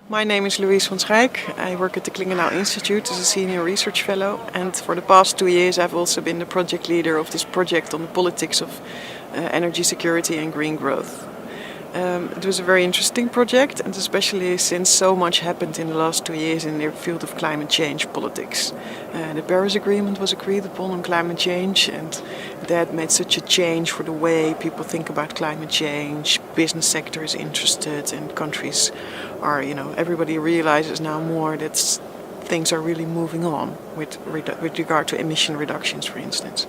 My name is Louise van Schijk. I work at the Klingenau Institute as a senior research fellow, and for the past 2 years I've also been the project leader of this project on the politics of energy security and green growth. It was a very interesting project, and especially since so much happened in the last 2 years in the field of climate change politics. The Paris Agreement was agreed upon on climate change, and that made such a change for the way people think about climate change. Business sector is interested, and countries are, everybody realizes now more that things are really moving on with regard to emission reductions, for instance.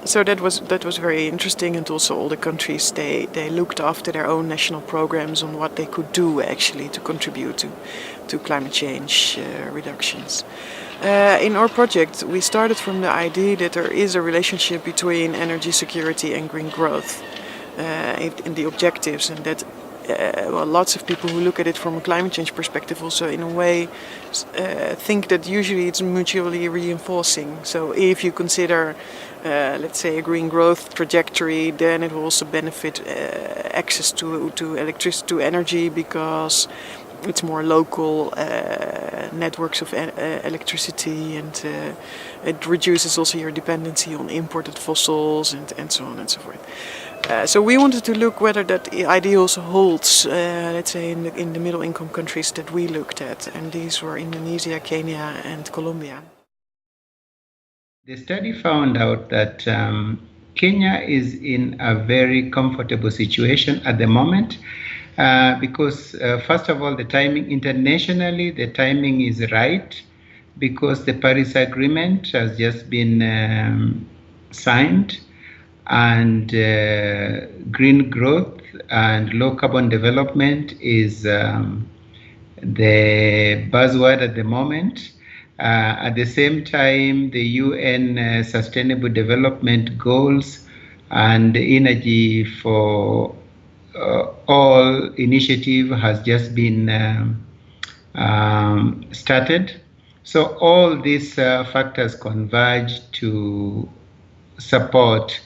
So that was very interesting, and also all the countries they looked after their own national programs on what they could do actually to contribute to climate change reductions. In our project, we started from the idea that there is a relationship between energy security and green growth in the objectives, and that lots of people who look at it from a climate change perspective also in a way think that usually it's mutually reinforcing. So if you consider, let's say, a green growth trajectory, then it will also benefit access to electricity, to energy, because it's more local networks of electricity, and it reduces also your dependency on imported fossils and so on and so forth. So we wanted to look whether that idea also holds, let's say, in the middle income countries that we looked at, and these were Indonesia, Kenya and Colombia. The study found out that Kenya is in a very comfortable situation at the moment because, first of all, the timing internationally, the timing is right, because the Paris Agreement has just been signed, and green growth and low carbon development is the buzzword at the moment. At the same time, the UN Sustainable Development Goals and Energy for All initiative has just been started. So all these factors converge to support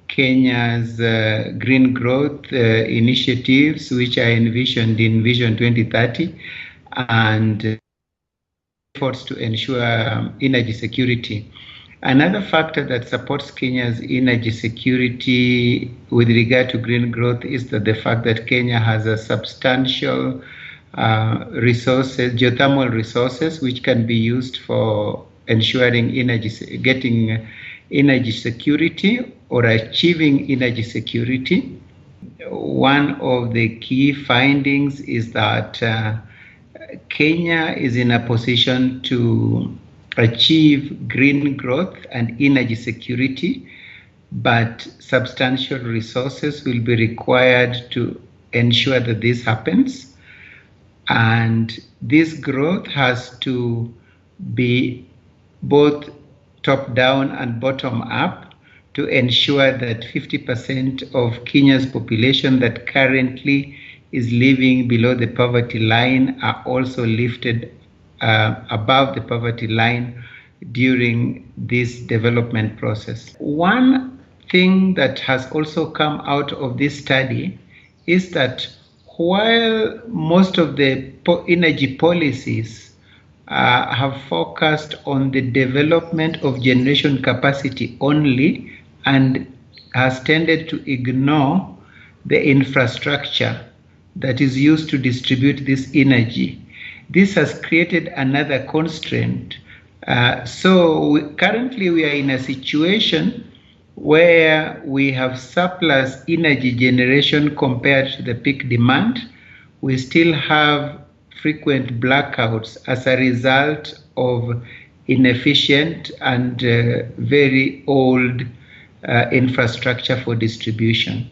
Kenya's green growth initiatives, which are envisioned in Vision 2030, and efforts to ensure energy security. Another factor that supports Kenya's energy security with regard to green growth is the fact that Kenya has a substantial geothermal resources, which can be used for ensuring getting energy security or achieving energy security. One of the key findings is that Kenya is in a position to achieve green growth and energy security, but substantial resources will be required to ensure that this happens. And this growth has to be both top-down and bottom-up to ensure that 50% of Kenya's population that currently is living below the poverty line are also lifted above the poverty line during this development process. One thing that has also come out of this study is that while most of the energy policies have focused on the development of generation capacity only and has tended to ignore the infrastructure that is used to distribute this energy, this has created another constraint. Currently we are in a situation where we have surplus energy generation compared to the peak demand. We still have frequent blackouts as a result of inefficient and very old infrastructure for distribution.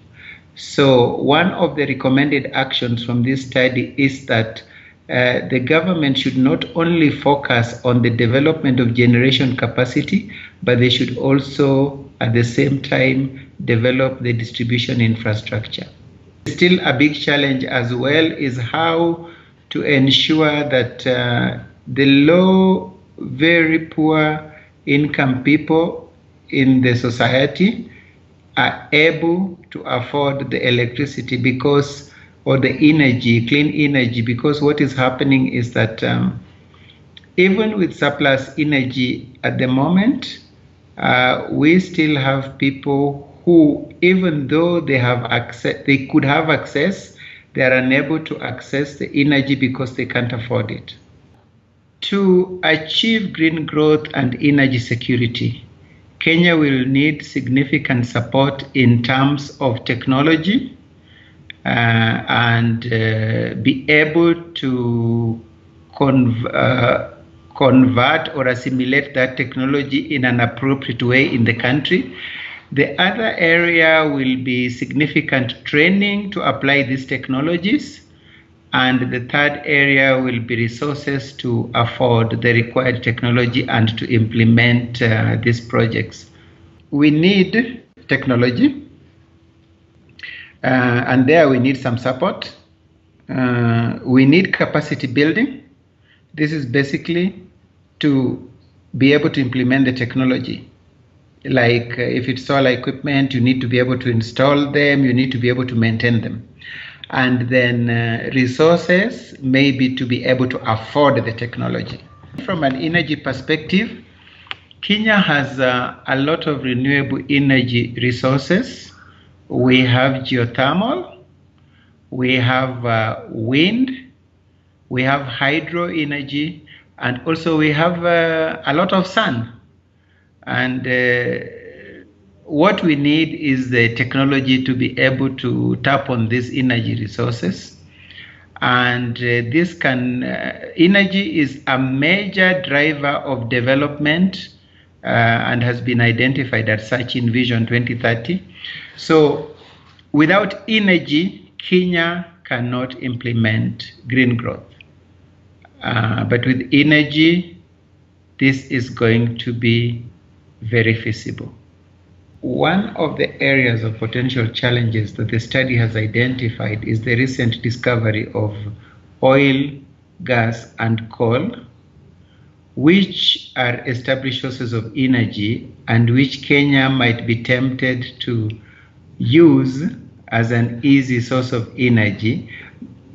So one of the recommended actions from this study is that the government should not only focus on the development of generation capacity, but they should also at the same time develop the distribution infrastructure. Still a big challenge as well is how to ensure that the low, very poor income people in the society are able to afford the electricity, because or the energy, clean energy, because what is happening is that even with surplus energy at the moment, we still have people who, even though they have access, they could have access, they are unable to access the energy because they can't afford it. To achieve green growth and energy security, Kenya will need significant support in terms of technology and be able to convert or assimilate that technology in an appropriate way in the country. The other area will be significant training to apply these technologies. And the third area will be resources to afford the required technology and to implement these projects. We need technology, and there we need some support. We need capacity building. This is basically to be able to implement the technology. Like if it's solar equipment, you need to be able to install them, you need to be able to maintain them. And then resources maybe to be able to afford the technology. From an energy perspective, Kenya has a lot of renewable energy resources. We have geothermal, we have wind, we have hydro energy, and also we have a lot of sun. And what we need is the technology to be able to tap on these energy resources. And this can, energy is a major driver of development and has been identified as such in Vision 2030. So without energy, Kenya cannot implement green growth. But with energy, this is going to be very feasible. One of the areas of potential challenges that the study has identified is the recent discovery of oil, gas, and coal, which are established sources of energy and which Kenya might be tempted to use as an easy source of energy,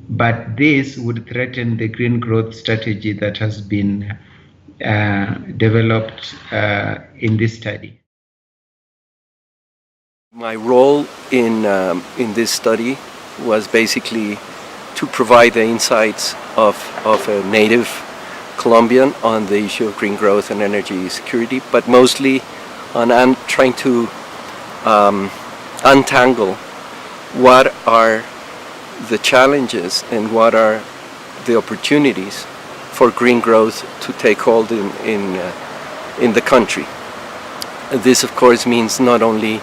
but this would threaten the green growth strategy that has been developed in this study. My role in this study was basically to provide the insights of a native Colombian on the issue of green growth and energy security, but mostly on trying to untangle what are the challenges and what are the opportunities for green growth to take hold in the country. This, of course, means not only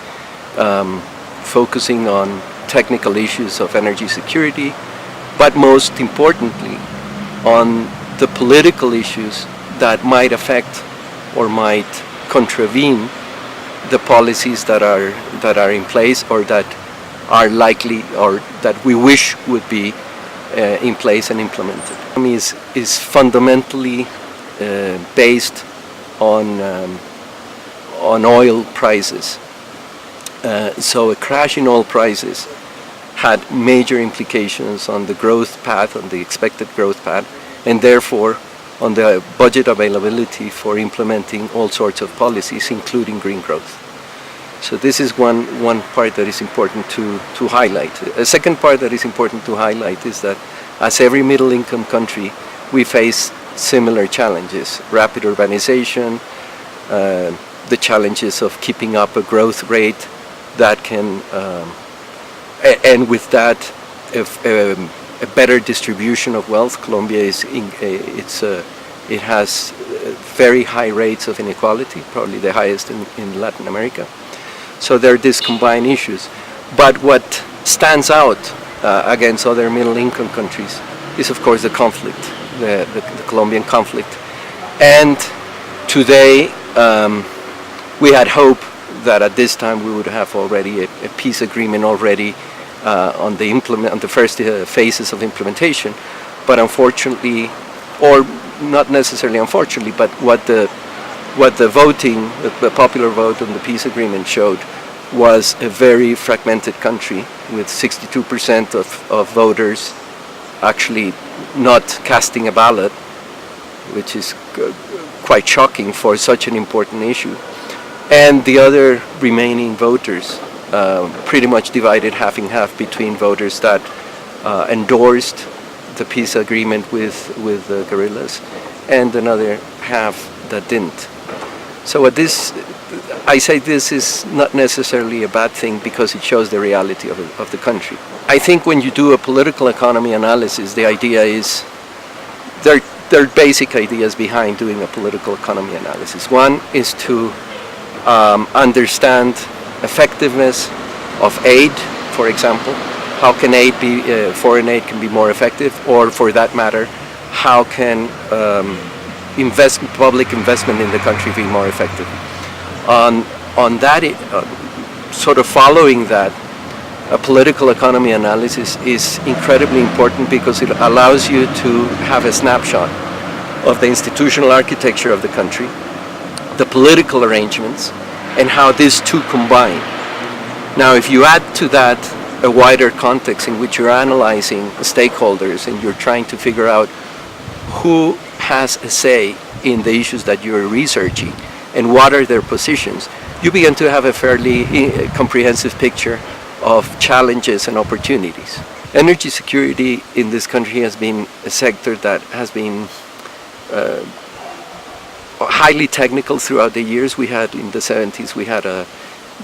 focusing on technical issues of energy security, but most importantly on the political issues that might affect or might contravene the policies that are in place or that are likely or that we wish would be in place and implemented. Is fundamentally based on oil prices. So a crash in oil prices had major implications on the growth path, on the expected growth path, and therefore on the budget availability for implementing all sorts of policies, including green growth. So this is one part that is important to highlight. A second part that is important to highlight is that as every middle-income country, we face similar challenges: rapid urbanization, the challenges of keeping up a growth rate that can, and with that, a better distribution of wealth. Colombia it has very high rates of inequality, probably the highest in Latin America. So there are these combined issues. But what stands out against other middle-income countries is, of course, the conflict, the Colombian conflict. And today, we had hope that at this time we would have already a peace agreement already on the first phases of implementation. But unfortunately, or not necessarily unfortunately, but what the voting, the popular vote on the peace agreement showed was a very fragmented country with 62% of voters actually not casting a ballot, which is quite shocking for such an important issue. And the other remaining voters pretty much divided half and half between voters that endorsed the peace agreement with the guerrillas and another half that didn't. So I say this is not necessarily a bad thing because it shows the reality of the country. I think when you do a political economy analysis, the idea is, there are basic ideas behind doing a political economy analysis. One is to understand effectiveness of aid, for example. How can aid be, foreign aid can be more effective, or for that matter, how can public investment in the country be more effective? On that, sort of following that, a political economy analysis is incredibly important because it allows you to have a snapshot of the institutional architecture of the country, the political arrangements, and how these two combine. Now, if you add to that a wider context in which you're analyzing stakeholders and you're trying to figure out who has a say in the issues that you're researching and what are their positions, you begin to have a fairly comprehensive picture of challenges and opportunities. Energy security in this country has been a sector that has been highly technical throughout the years. We had, in the 70s, we had a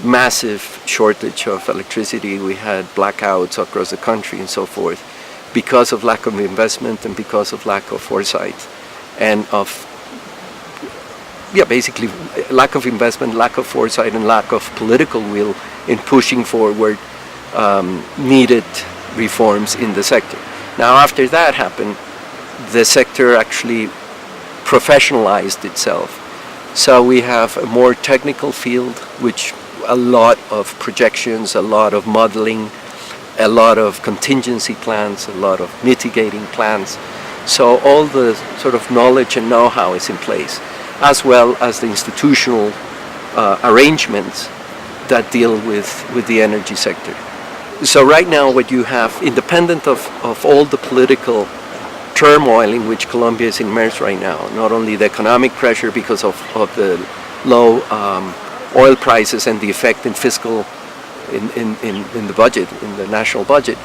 massive shortage of electricity. We had blackouts across the country and so forth because of lack of investment and because of lack of foresight and of, basically lack of investment, lack of foresight, and lack of political will in pushing forward needed reforms in the sector. Now, after that happened, the sector actually professionalized itself. So we have a more technical field, which a lot of projections, a lot of modeling, a lot of contingency plans, a lot of mitigating plans. So all the sort of knowledge and know-how is in place, as well as the institutional arrangements that deal with the energy sector. So right now what you have, independent of all the political turmoil in which Colombia is immersed right now, not only the economic pressure because of the low oil prices and the effect in fiscal, in the budget, in the national budget,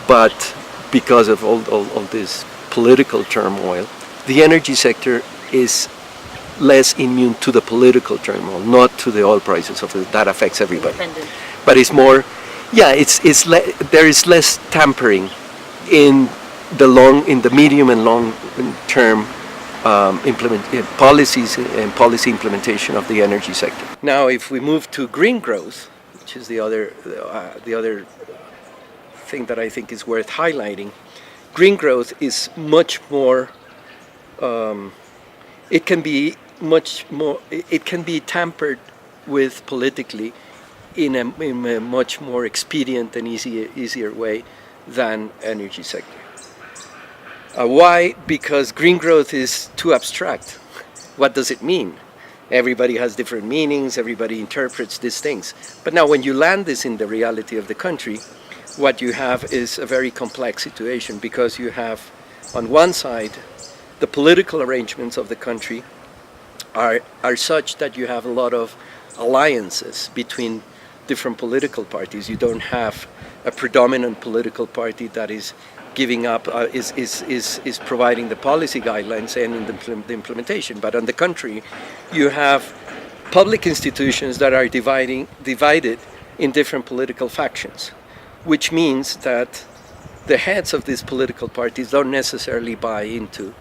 but because of all this political turmoil, the energy sector is less immune to the political turmoil, not to the oil prices that affects everybody. But it's more, there is less tampering in the medium and long term policies and policy implementation of the energy sector. Now, if we move to green growth, which is the other thing that I think is worth highlighting, green growth is much more. It can be tampered with politically in a much more expedient and easier way than energy sector. Why? Because green growth is too abstract. What does it mean? Everybody has different meanings, everybody interprets these things. But now when you land this in the reality of the country, what you have is a very complex situation, because you have, on one side, the political arrangements of the country are such that you have a lot of alliances between different political parties. You don't have a predominant political party that is giving up, is providing the policy guidelines and in the implementation. But on the contrary, you have public institutions that are divided in different political factions, which means that the heads of these political parties don't necessarily buy into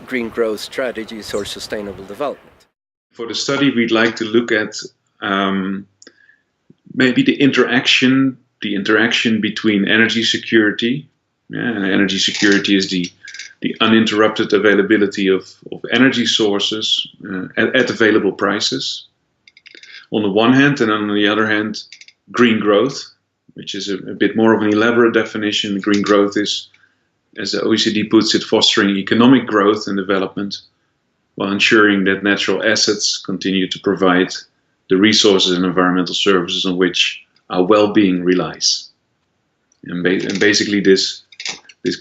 green growth strategies or sustainable development. For the study, we'd like to look at maybe the interaction between energy security. Energy security is the uninterrupted availability of energy sources at available prices, on the one hand, and on the other hand, green growth, which is a bit more of an elaborate definition. Green growth is, as the OECD puts it, fostering economic growth and development while ensuring that natural assets continue to provide the resources and environmental services on which our well-being relies. And basically this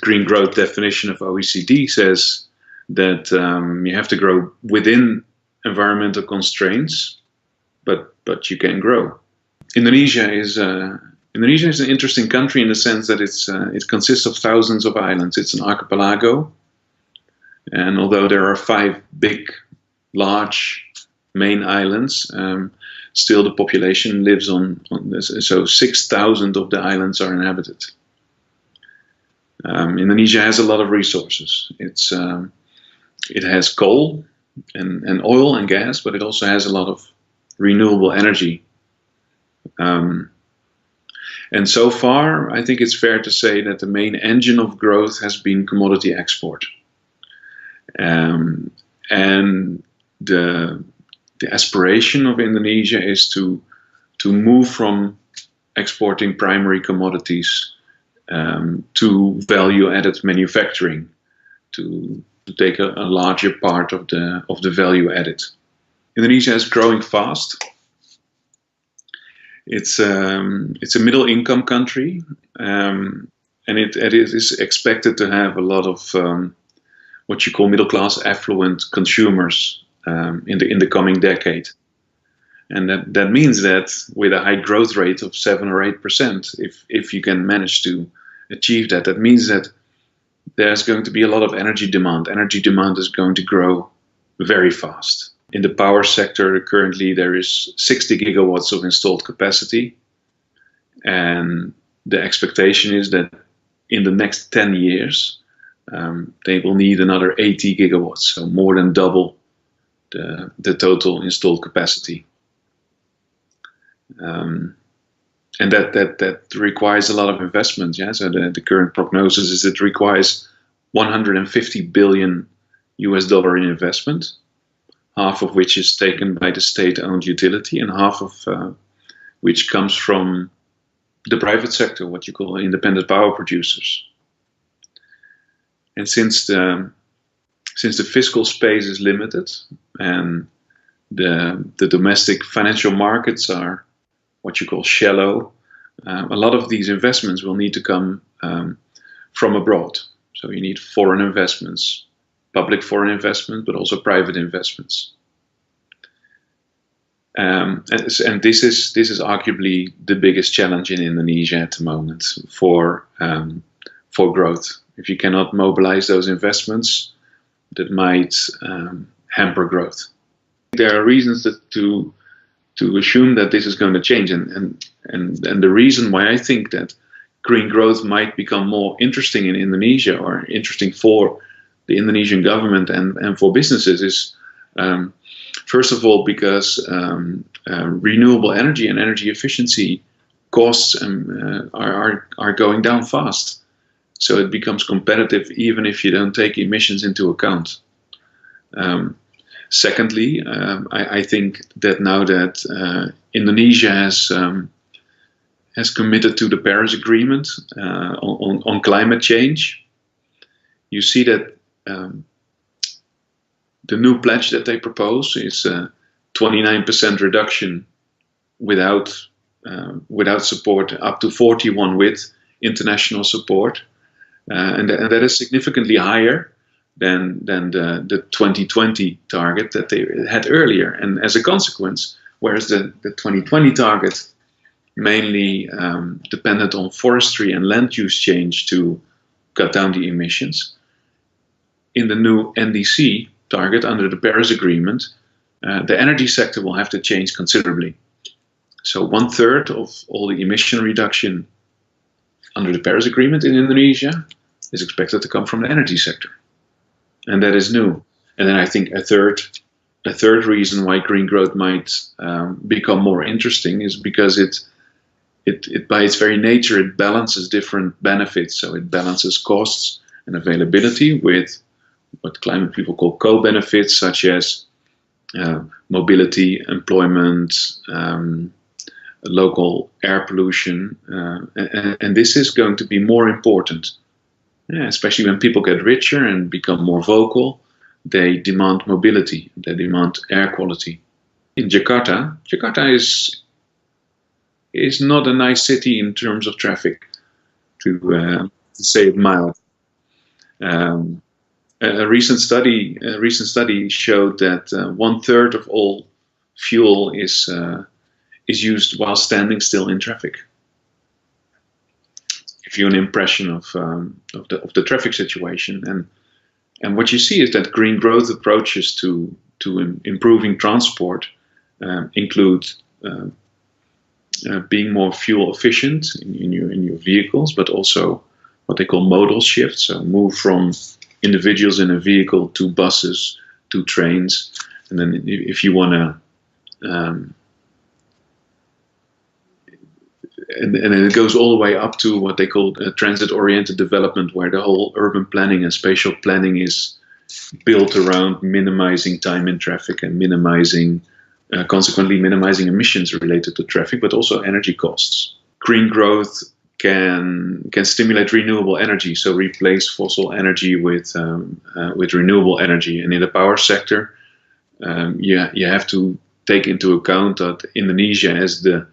green growth definition of OECD says that you have to grow within environmental constraints, but you can grow. Indonesia is an interesting country in the sense that it consists of thousands of islands. It's an archipelago, and although there are 5 big, large main islands, still the population lives on this. So 6,000 of the islands are inhabited. Indonesia has a lot of resources. It has coal and oil and gas, but it also has a lot of renewable energy. And so far, I think it's fair to say that the main engine of growth has been commodity export. And the aspiration of Indonesia is to move from exporting primary commodities to value-added manufacturing, to take a larger part of the value added. Indonesia is growing fast. It's a middle-income country, and it is expected to have a lot of what you call middle-class affluent consumers in the coming decade. And that means that with a high growth rate of 7 or 8%, if you can manage to achieve that, that means that there's going to be a lot of energy demand. Energy demand is going to grow very fast. In the power sector, currently there is 60 gigawatts of installed capacity. And the expectation is that in the next 10 years, they will need another 80 gigawatts, so more than double the total installed capacity. And that requires a lot of investment. Yeah? So the current prognosis is it requires $150 billion in investment, half of which is taken by the state-owned utility and half of which comes from the private sector, what you call independent power producers. And since the fiscal space is limited and the domestic financial markets are what you call shallow, a lot of these investments will need to come from abroad. So you need foreign investments, public foreign investment, but also private investments. And this is arguably the biggest challenge in Indonesia at the moment for growth. If you cannot mobilize those investments, that might hamper growth. There are reasons to assume that this is going to change, and the reason why I think that green growth might become more interesting in Indonesia, or interesting for the Indonesian government and for businesses, is first of all because renewable energy and energy efficiency costs are going down fast. So it becomes competitive even if you don't take emissions into account. Secondly, I think that now that Indonesia has committed to the Paris Agreement on climate change, you see that the new pledge that they propose is 29% reduction without support, up to 41 with international support. And that is significantly higher than the 2020 target that they had earlier. And as a consequence, whereas the 2020 target mainly depended on forestry and land use change to cut down the emissions, in the new NDC target under the Paris Agreement, the energy sector will have to change considerably. So 1/3 of all the emission reduction under the Paris Agreement in Indonesia is expected to come from the energy sector. And that is new. And then I think a third reason why green growth might become more interesting is because it by its very nature, it balances different benefits. So it balances costs and availability with what climate people call co-benefits, such as mobility, employment, local air pollution. And this is going to be more important. Yeah, especially when people get richer and become more vocal, they demand mobility, they demand air quality. in Jakarta. Jakarta is not a nice city in terms of traffic, to say it mild. A recent study showed that 1/3 of all fuel is used while standing still in traffic. Give you an impression of the traffic situation, and what you see is that green growth approaches to improving transport include being more fuel efficient in your vehicles, but also what they call modal shifts. So move from individuals in a vehicle to buses to trains, and then if you want to. And then it goes all the way up to what they call transit-oriented development, where the whole urban planning and spatial planning is built around minimizing time in traffic and consequently minimizing emissions related to traffic, but also energy costs. Green growth can stimulate renewable energy, so replace fossil energy with renewable energy. And in the power sector, you have to take into account that Indonesia, as the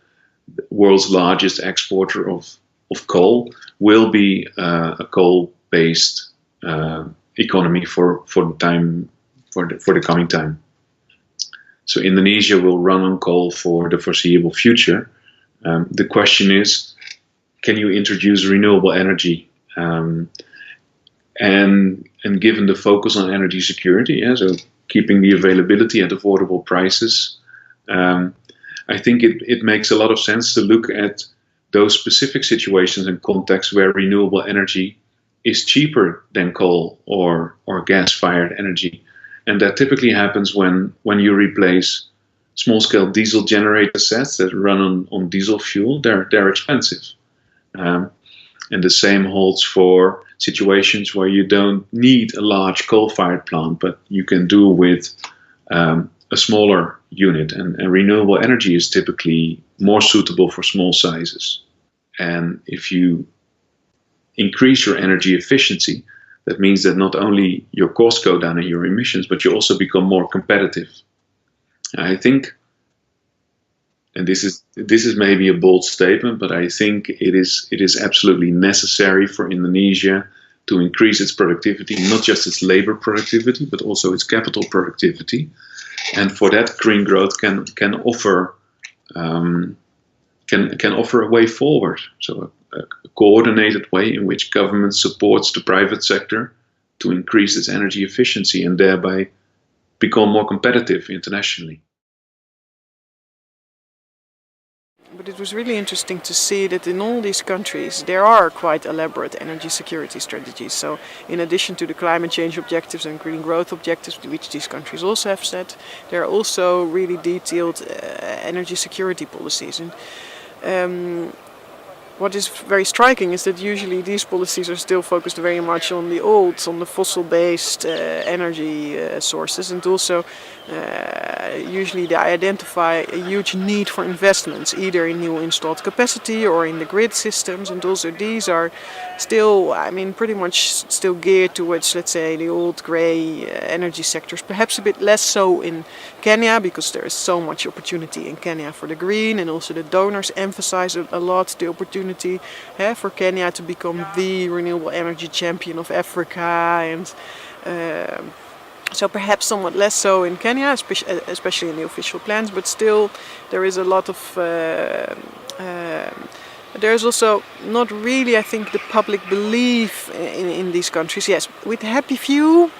world's largest exporter of coal, will be a coal-based economy for the coming time. So Indonesia will run on coal for the foreseeable future. The question is, can you introduce renewable energy? And given the focus on energy security, so keeping the availability at affordable prices, I think it makes a lot of sense to look at those specific situations and contexts where renewable energy is cheaper than coal or gas-fired energy. And that typically happens when you replace small-scale diesel generator sets that run on diesel fuel. They're expensive. And the same holds for situations where you don't need a large coal-fired plant, but you can do with a smaller unit, and renewable energy is typically more suitable for small sizes. And if you increase your energy efficiency, that means that not only your costs go down and your emissions, but you also become more competitive. I think, and this is maybe a bold statement, but I think it is absolutely necessary for Indonesia to increase its productivity, not just its labor productivity, but also its capital productivity. And for that, green growth can offer a way forward. So a coordinated way in which government supports the private sector to increase its energy efficiency and thereby become more competitive internationally. But it was really interesting to see that in all these countries there are quite elaborate energy security strategies. So in addition to the climate change objectives and green growth objectives, which these countries also have set, there are also really detailed energy security policies. And what is very striking is that usually these policies are still focused very much on the fossil-based energy sources, and also usually they identify a huge need for investments, either in new installed capacity or in the grid systems, and also these are still, pretty much still geared towards, let's say, the old grey energy sectors, perhaps a bit less so in Kenya, because there is so much opportunity in Kenya for the green, and also the donors emphasize a lot the opportunity for Kenya to become the renewable energy champion of Africa, and so perhaps somewhat less so in Kenya, especially in the official plans, but still there is a lot of there's also not really, I think, the public belief in these countries. Yes, with happy few,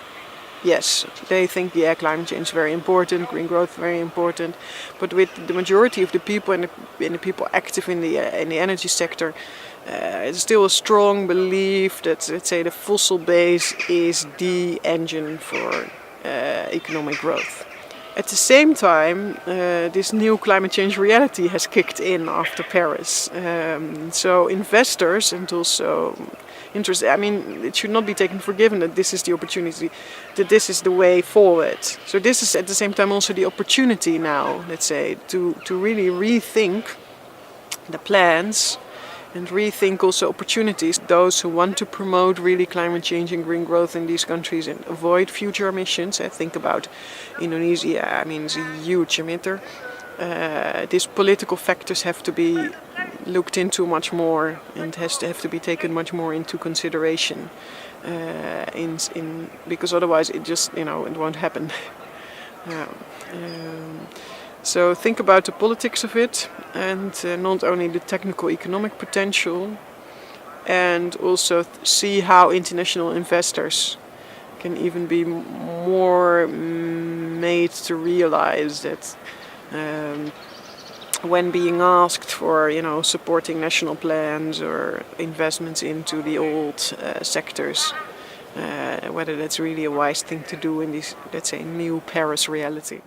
yes, they think climate change is very important, green growth very important, but with the majority of the people and the people active in the energy sector, it's still a strong belief that, let's say, the fossil base is the engine for economic growth. At the same time, this new climate change reality has kicked in after Paris. So investors and also interest, it should not be taken for given that this is the opportunity, that this is the way forward. So this is at the same time also the opportunity now, let's say, to really rethink the plans and rethink also opportunities. Those who want to promote really climate change and green growth in these countries and avoid future emissions. I think about Indonesia. I mean, it's a huge emitter. These political factors have to be looked into much more and have to be taken much more into consideration. Because otherwise it just it won't happen. So think about the politics of it, and not only the technical economic potential, and also see how international investors can even be more made to realize that when being asked for supporting national plans or investments into the old sectors, whether that's really a wise thing to do in this, let's say, new Paris reality.